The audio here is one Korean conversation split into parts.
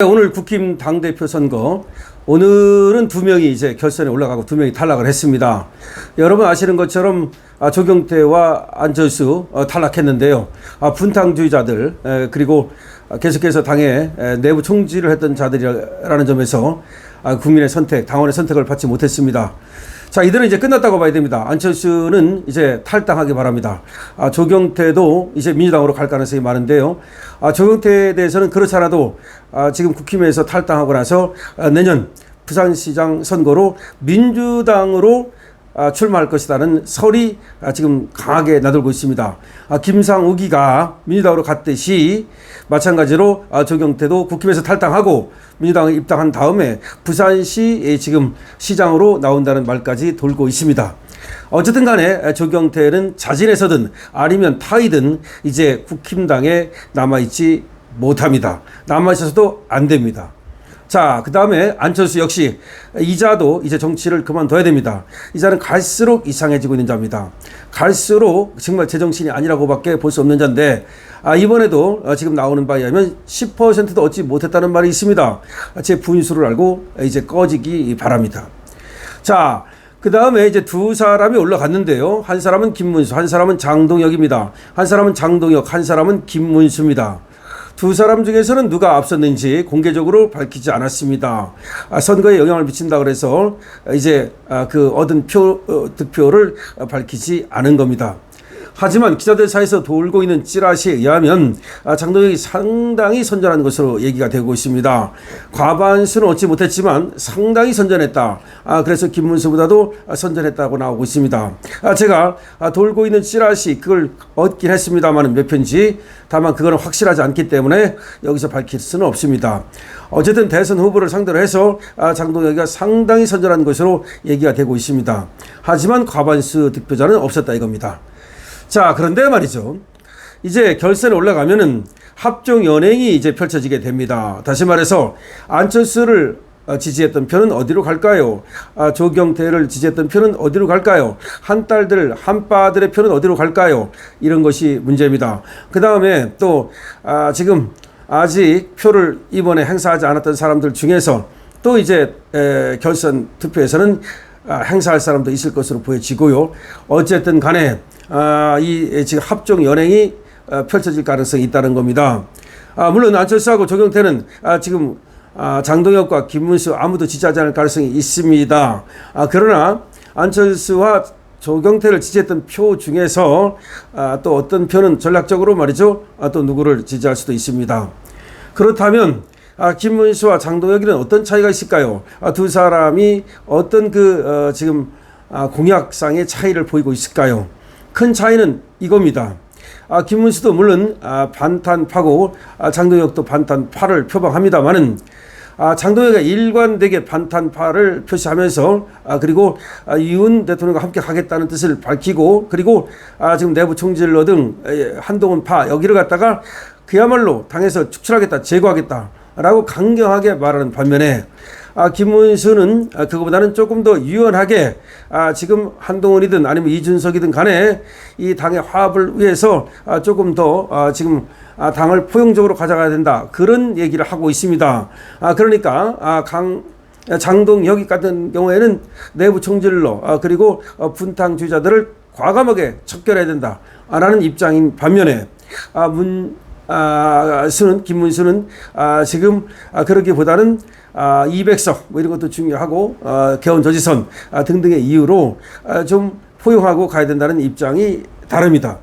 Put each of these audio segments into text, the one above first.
오늘 국힘 당대표 선거, 오늘은 두 명이 이제 결선에 올라가고 두 명이 탈락을 했습니다. 여러분 아시는 것처럼 조경태와 안철수 탈락했는데요. 분탕주의자들 그리고 계속해서 당의 내부 총질을 했던 자들이라는 점에서 국민의 선택, 당원의 선택을 받지 못했습니다. 자, 이들은 이제 끝났다고 봐야 됩니다. 안철수는 이제 탈당하기 바랍니다. 조경태도 이제 민주당으로 갈 가능성이 많은데요. 조경태에 대해서는 그렇지 않아도 지금 국힘에서 탈당하고 나서 내년 부산시장 선거로 민주당으로 출마할 것이라는 설이 지금 강하게 나돌고 있습니다. 김상욱이가 민주당으로 갔듯이 마찬가지로 조경태도 국힘에서 탈당하고 민주당에 입당한 다음에 부산시 지금 시장으로 나온다는 말까지 돌고 있습니다. 어쨌든 간에 조경태는 자진해서든 아니면 타이든 이제 국힘당에 남아있지 못합니다. 남아있어서도 안 됩니다. 자, 그 다음에 안철수 역시 이자도 이제 정치를 그만둬야 됩니다. 이자는 갈수록 이상해지고 있는 자입니다. 갈수록 정말 제정신이 아니라고밖에 볼 수 없는 자인데 이번에도 지금 나오는 바에 의하면 10%도 얻지 못했다는 말이 있습니다. 제 분수를 알고 이제 꺼지기 바랍니다. 자, 그 다음에 이제 두 사람이 올라갔는데요. 한 사람은 김문수, 한 사람은 장동혁입니다. 한 사람은 장동혁, 한 사람은 김문수입니다. 두 사람 중에서는 누가 앞섰는지 공개적으로 밝히지 않았습니다. 선거에 영향을 미친다 그래서 이제 그 얻은 득표를 밝히지 않은 겁니다. 하지만 기자들 사이에서 돌고 있는 찌라시에 의하면 장동혁이 상당히 선전한 것으로 얘기가 되고 있습니다. 과반수는 얻지 못했지만 상당히 선전했다. 그래서 김문수보다도 선전했다고 나오고 있습니다. 제가 돌고 있는 찌라시 그걸 얻긴 했습니다만 몇 편지 다만 그거는 확실하지 않기 때문에 여기서 밝힐 수는 없습니다. 어쨌든 대선 후보를 상대로 해서 장동혁이가 상당히 선전한 것으로 얘기가 되고 있습니다. 하지만 과반수 득표자는 없었다 이겁니다. 자, 그런데 말이죠. 이제 결선에 올라가면은 합종 연행이 이제 펼쳐지게 됩니다. 다시 말해서 안철수를 지지했던 표는 어디로 갈까요? 조경태를 지지했던 표는 어디로 갈까요? 한딸들, 한빠들의 표는 어디로 갈까요? 이런 것이 문제입니다. 그 다음에 또 지금 아직 표를 이번에 행사하지 않았던 사람들 중에서 또 이제 결선 투표에서는 행사할 사람도 있을 것으로 보여지고요. 어쨌든 간에 이 지금 합종 연행이 펼쳐질 가능성이 있다는 겁니다. 물론 안철수하고 조경태는 지금 장동혁과 김문수 아무도 지지하지 않을 가능성이 있습니다. 그러나 안철수와 조경태를 지지했던 표 중에서 또 어떤 표는 전략적으로 말이죠. 또 누구를 지지할 수도 있습니다. 그렇다면 김문수와 장동혁이는 어떤 차이가 있을까요? 두 사람이 어떤 지금 공약상의 차이를 보이고 있을까요? 큰 차이는 이겁니다. 김문수도 물론 반탄파고 장동혁도 반탄파를 표방합니다만은 장동혁이 일관되게 반탄파를 표시하면서 그리고 이윤 대통령과 함께 하겠다는 뜻을 밝히고 그리고 지금 내부 총질러 등 한동훈파 여기를 갖다가 그야말로 당에서 축출하겠다, 제거하겠다 라고 강경하게 말하는 반면에 김문수는 그거보다는 조금 더 유연하게 지금 한동훈이든 아니면 이준석이든 간에 이 당의 화합을 위해서 조금 더 지금 당을 포용적으로 가져가야 된다 그런 얘기를 하고 있습니다. 그러니까 장동혁 같은 경우에는 내부 총질러 그리고 분탕주의자들을 과감하게 척결해야 된다라는 입장인 반면에 김문수는 지금 그러기보다는 200석 뭐 이런 것도 중요하고 개헌저지선 등등의 이유로 좀 포용하고 가야 된다는 입장이 다릅니다.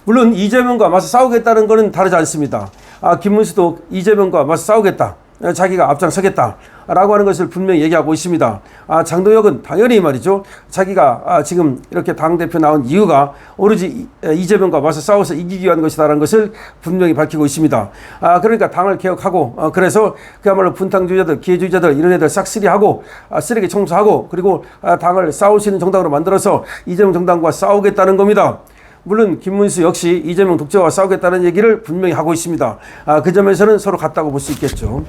물론 이재명과 맞서 싸우겠다는 것은 다르지 않습니다. 김문수도 이재명과 맞서 싸우겠다. 자기가 앞장서겠다라고 하는 것을 분명히 얘기하고 있습니다. 장동혁은 당연히 말이죠. 자기가 지금 이렇게 당대표 나온 이유가 오로지 이재명과 맞서 싸워서 이기기 위한 것이다라는 것을 분명히 밝히고 있습니다. 그러니까 당을 개혁하고 그래서 그야말로 분탕주의자들, 기회주의자들 이런 애들 싹쓸이하고 쓰레기 청소하고 그리고 당을 싸울 수 있는 정당으로 만들어서 이재명 정당과 싸우겠다는 겁니다. 물론 김문수 역시 이재명 독재와 싸우겠다는 얘기를 분명히 하고 있습니다. 그 점에서는 서로 같다고 볼 수 있겠죠.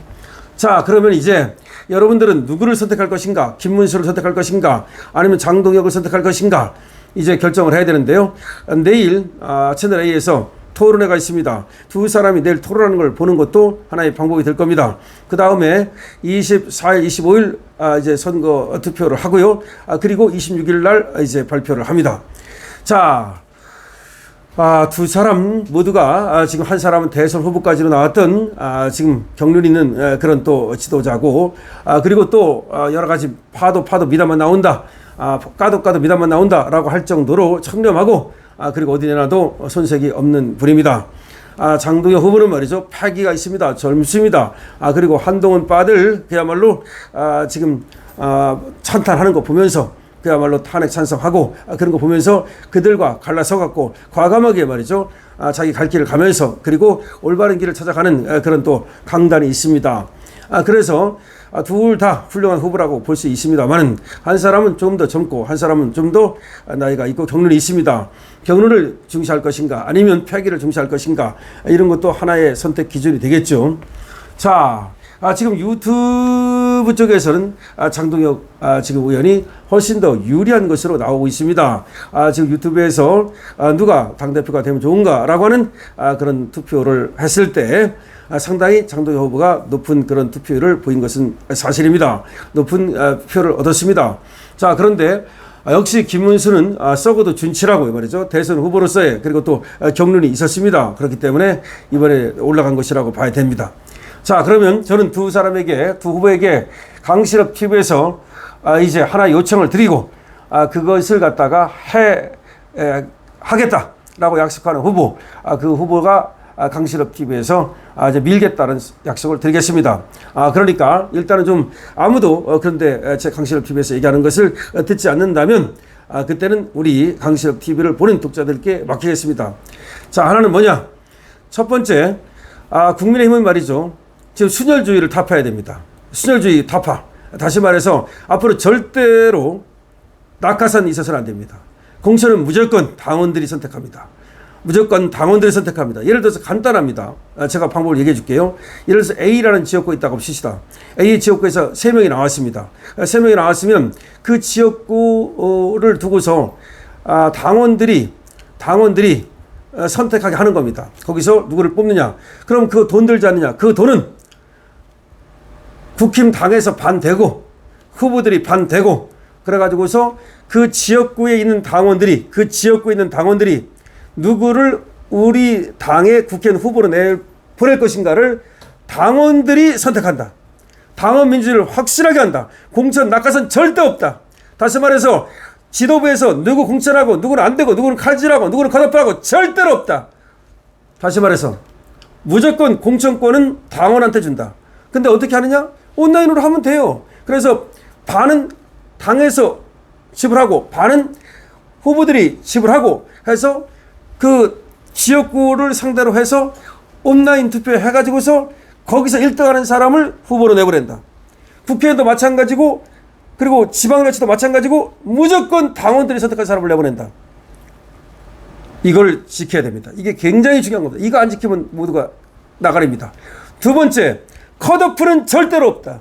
자, 그러면 이제 여러분들은 누구를 선택할 것인가? 김문수를 선택할 것인가? 아니면 장동혁을 선택할 것인가? 이제 결정을 해야 되는데요. 내일 채널A에서 토론회가 있습니다. 두 사람이 내일 토론하는 걸 보는 것도 하나의 방법이 될 겁니다. 그 다음에 24일, 25일 이제 선거 투표를 하고요. 그리고 26일 날 이제 발표를 합니다. 자, 두 사람 모두가 지금 한 사람은 대선 후보까지로 나왔던 지금 경륜 있는 그런 또 지도자고, 그리고 또 여러 가지 파도 미담만 나온다, 까도 미담만 나온다라고 할 정도로 청렴하고, 그리고 어디 내놔도 손색이 없는 분입니다. 장동혁 후보는 말이죠, 패기가 있습니다. 젊습니다. 그리고 한동훈 빠들 그야말로 지금 찬탄하는 거 보면서, 그야말로 탄핵 찬성하고 그런 거 보면서 그들과 갈라서 갖고 과감하게 말이죠, 자기 갈 길을 가면서, 그리고 올바른 길을 찾아가는 그런 또 강단이 있습니다. 그래서 둘 다 훌륭한 후보라고 볼 수 있습니다만, 한 사람은 좀 더 젊고 한 사람은 좀 더 나이가 있고 경륜이 있습니다. 경륜을 중시할 것인가 아니면 패기를 중시할 것인가, 이런 것도 하나의 선택 기준이 되겠죠. 자, 지금 유튜브 쪽에서는 장동혁 지금 의원이 훨씬 더 유리한 것으로 나오고 있습니다. 지금 유튜브에서 누가 당대표가 되면 좋은가라고 하는 그런 투표를 했을 때 상당히 장동혁 후보가 높은 그런 투표율을 보인 것은 사실입니다. 높은 표를 얻었습니다. 자, 그런데 역시 김문수는 썩어도 준치라고 말이죠. 대선 후보로서의, 그리고 또 경륜이 있었습니다. 그렇기 때문에 이번에 올라간 것이라고 봐야 됩니다. 자, 그러면 저는 두 후보에게 강실업 TV에서 이제 하나 요청을 드리고 그것을 갖다가 하겠다라고 약속하는 후보, 그 후보가 강실업 TV에서 이제 밀겠다는 약속을 드리겠습니다. 그러니까 일단은 좀 아무도 그런데 제 강실업 TV에서 얘기하는 것을 듣지 않는다면 그때는 우리 강실업 TV를 보는 독자들께 맡기겠습니다. 자, 하나는 뭐냐? 첫 번째, 국민의힘은 말이죠, 지금 순혈주의를 타파해야 됩니다. 순혈주의 타파. 다시 말해서 앞으로 절대로 낙하산이 있어서는 안 됩니다. 공천은 무조건 당원들이 선택합니다. 무조건 당원들이 선택합니다. 예를 들어서 간단합니다. 제가 방법을 얘기해 줄게요. 예를 들어서 A라는 지역구가 있다고 봅시다. A 지역구에서 3명이 나왔습니다. 3명이 나왔으면 그 지역구를 두고서 당원들이 선택하게 하는 겁니다. 거기서 누구를 뽑느냐. 그럼 그 돈 들지 않느냐. 그 돈은 국힘 당에서 반대고 후보들이 반대고, 그래가지고서 그 지역구에 있는 당원들이 누구를 우리 당의 국회의원 후보로 보낼 것인가를 당원들이 선택한다. 당원 민주주의를 확실하게 한다. 공천 낙하산 절대 없다. 다시 말해서 지도부에서 누구 공천하고 누구는 안 되고 누구는 칼질하고 누구는 컷오프하고 절대로 없다. 다시 말해서 무조건 공천권은 당원한테 준다. 근데 어떻게 하느냐? 온라인으로 하면 돼요. 그래서 반은 당에서 지불하고 반은 후보들이 지불하고 해서 그 지역구를 상대로 해서 온라인 투표해가지고서 거기서 1등하는 사람을 후보로 내보낸다. 국회의원도 마찬가지고, 그리고 지방자치도 마찬가지고, 무조건 당원들이 선택한 사람을 내보낸다. 이걸 지켜야 됩니다. 이게 굉장히 중요한 겁니다. 이거 안 지키면 모두가 나가립니다. 두 번째, 컷오프는 절대로 없다.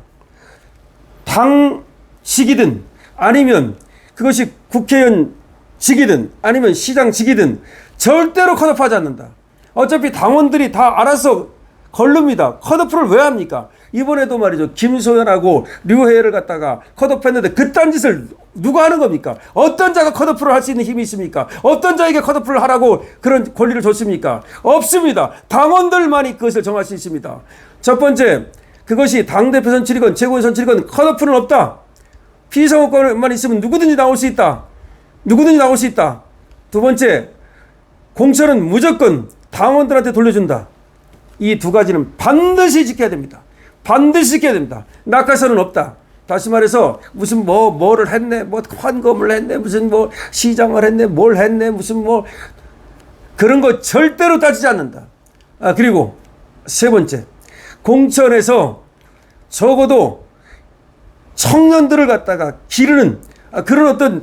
당직이든 아니면 그것이 국회의원 직이든 아니면 시장 직이든 절대로 컷오프하지 않는다. 어차피 당원들이 다 알아서 걸릅니다. 컷오프를 왜 합니까? 이번에도 말이죠, 김소연하고 류혜를 갖다가 컷오프했는데 그딴 짓을 누가 하는 겁니까? 어떤 자가 컷오프를 할 수 있는 힘이 있습니까? 어떤 자에게 컷오프를 하라고 그런 권리를 줬습니까? 없습니다. 당원들만이 그것을 정할 수 있습니다. 첫 번째, 그것이 당대표 선출이건 최고위 선출이건 컷오프는 없다. 피선거권만 있으면 누구든지 나올 수 있다. 두 번째, 공천은 무조건 당원들한테 돌려준다. 이 두 가지는 반드시 지켜야 됩니다. 낙하산은 없다. 다시 말해서 무슨 뭐를 했네, 환검을 했네, 무슨 시장을 했네, 뭘 했네, 무슨 그런 거 절대로 따지지 않는다. 그리고 세 번째, 공천에서 적어도 청년들을 갖다가 기르는 그런 어떤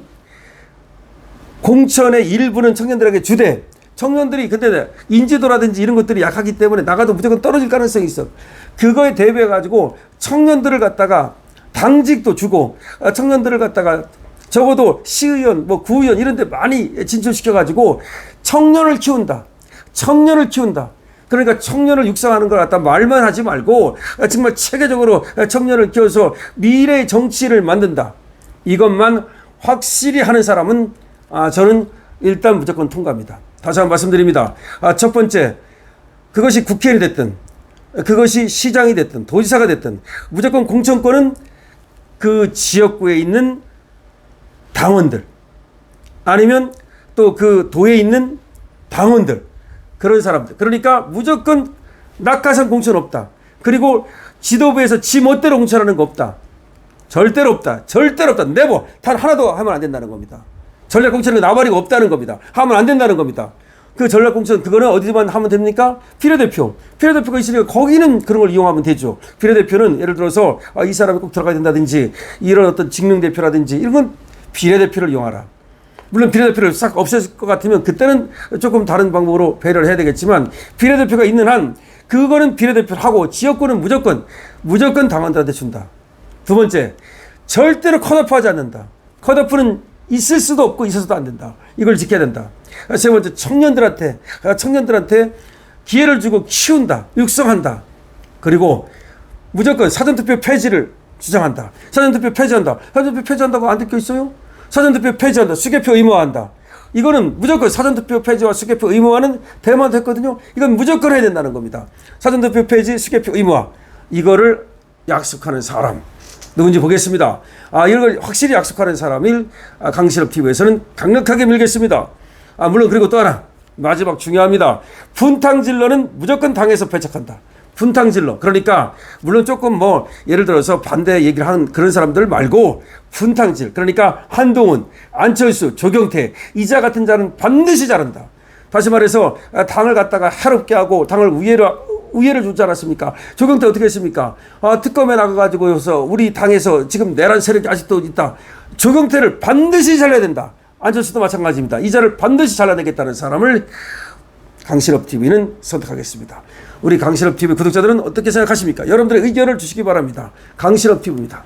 공천의 일부는 청년들에게 주되, 청년들이 근데 인지도라든지 이런 것들이 약하기 때문에 나가도 무조건 떨어질 가능성이 있어. 그거에 대비해 가지고 청년들을 갖다가 당직도 주고, 청년들을 갖다가 적어도 시의원, 구의원 이런 데 많이 진출시켜 가지고 청년을 키운다. 청년을 키운다. 그러니까 청년을 육성하는 걸 갖다 말만 하지 말고 정말 체계적으로 청년을 키워서 미래의 정치를 만든다. 이것만 확실히 하는 사람은 저는 일단 무조건 통과합니다. 다시 한번 말씀드립니다. 첫 번째, 그것이 국회의원이 됐든 그것이 시장이 됐든 도지사가 됐든 무조건 공천권은 그 지역구에 있는 당원들 아니면 또 그 도에 있는 당원들 그런 사람들. 그러니까 무조건 낙하산 공천 없다. 그리고 지도부에서 지 멋대로 공천하는 거 없다. 절대로 없다. 절대로 없다. 네버. 단 하나도 하면 안 된다는 겁니다. 전략 공천은 나발이가 없다는 겁니다. 하면 안 된다는 겁니다. 그 전략 공천 그거는 어디만 하면 됩니까? 비례대표. 비례대표가 있으니까 거기는 그런 걸 이용하면 되죠. 비례대표는 예를 들어서 이 사람이 꼭 들어가야 된다든지 이런 어떤 직능대표라든지 이런 건 비례대표를 이용하라. 물론 비례대표를 싹 없앨 것 같으면 그때는 조금 다른 방법으로 배려를 해야 되겠지만 비례대표가 있는 한 그거는 비례대표를 하고 지역구는 무조건 당원들한테 준다. 두 번째, 절대로 컷오프하지 않는다. 컷오프는 있을 수도 없고 있어서도 안 된다. 이걸 지켜야 된다. 세 번째, 청년들한테 기회를 주고 키운다. 육성한다. 그리고 무조건 사전투표 폐지를 주장한다. 사전투표 폐지한다. 사전투표 폐지한다고 안 듣고 있어요? 사전투표 폐지한다. 수개표 의무화한다. 이거는 무조건 사전투표 폐지와 수개표 의무화는 대만도 했거든요. 이건 무조건 해야 된다는 겁니다. 사전투표 폐지, 수개표 의무화. 이거를 약속하는 사람. 누군지 보겠습니다. 이걸 확실히 약속하는 사람을 강신업 TV에서는 강력하게 밀겠습니다. 물론 그리고 또 하나 마지막 중요합니다. 분탕질러는 무조건 당에서 배척한다. 분탕질러. 그러니까 물론 조금 예를 들어서 반대 얘기를 하는 그런 사람들 말고 분탕질. 그러니까 한동훈, 안철수, 조경태, 이자 같은 자는 반드시 자른다. 다시 말해서 당을 갖다가 해롭게 하고 당을 우회를 주지 않았습니까? 조경태 어떻게 했습니까? 특검에 나가가지고 해서 우리 당에서 지금 내란 세력이 아직도 있다. 조경태를 반드시 잘라야 된다. 안철수도 마찬가지입니다. 이자를 반드시 잘라내겠다는 사람을 강신업 TV는 선택하겠습니다. 우리 강신업 TV 구독자들은 어떻게 생각하십니까? 여러분들의 의견을 주시기 바랍니다. 강신업 TV입니다.